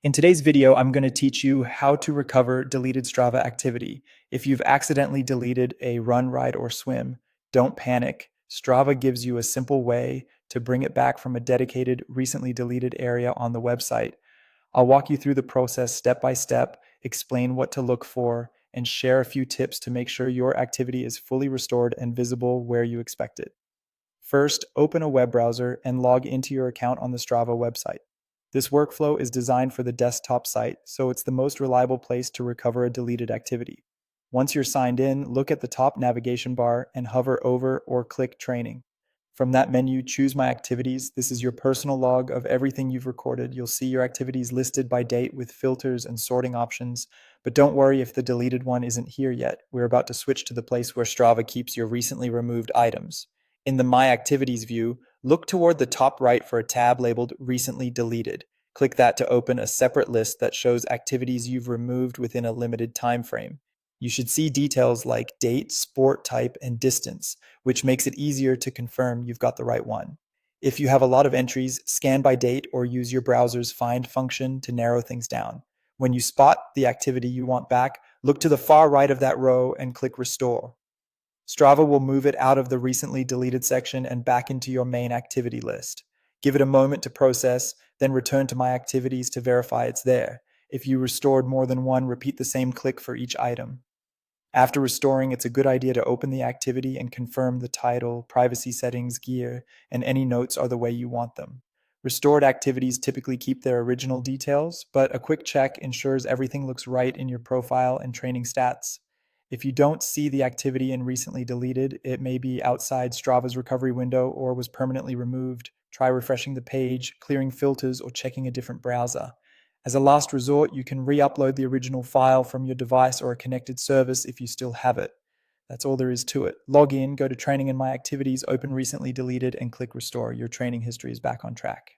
In today's video, I'm going to teach you how to recover deleted Strava activity. If you've accidentally deleted a run, ride, or swim, don't panic. Strava gives you a simple way to bring it back from a dedicated, recently deleted area on the website. I'll walk you through the process step by step, explain what to look for, and share a few tips to make sure your activity is fully restored and visible where you expect it. First, open a web browser and log into your account on the Strava website. This workflow is designed for the desktop site, so it's the most reliable place to recover a deleted activity. Once you're signed in, look at the top navigation bar and hover over or click Training. From that menu, choose My Activities. This is your personal log of everything you've recorded. You'll see your activities listed by date with filters and sorting options, but don't worry if the deleted one isn't here yet. We're about to switch to the place where Strava keeps your recently removed items. In the My Activities view, look toward the top right for a tab labeled Recently Deleted. Click that to open a separate list that shows activities you've removed within a limited time frame. You should see details like date, sport type, and distance, which makes it easier to confirm you've got the right one. If you have a lot of entries, scan by date or use your browser's find function to narrow things down. When you spot the activity you want back, look to the far right of that row and click Restore. Strava will move it out of the recently deleted section and back into your main activity list. Give it a moment to process, then return to My Activities to verify it's there. If you restored more than one, repeat the same click for each item. After restoring, it's a good idea to open the activity and confirm the title, privacy settings, gear, and any notes are the way you want them. Restored activities typically keep their original details, but a quick check ensures everything looks right in your profile and training stats. If you don't see the activity in recently deleted, it may be outside Strava's recovery window or was permanently removed. Try refreshing the page, clearing filters, or checking a different browser. As a last resort, you can re-upload the original file from your device or a connected service if you still have it. That's all there is to it. Log in, go to Training and My Activities, open Recently Deleted, and click Restore. Your training history is back on track.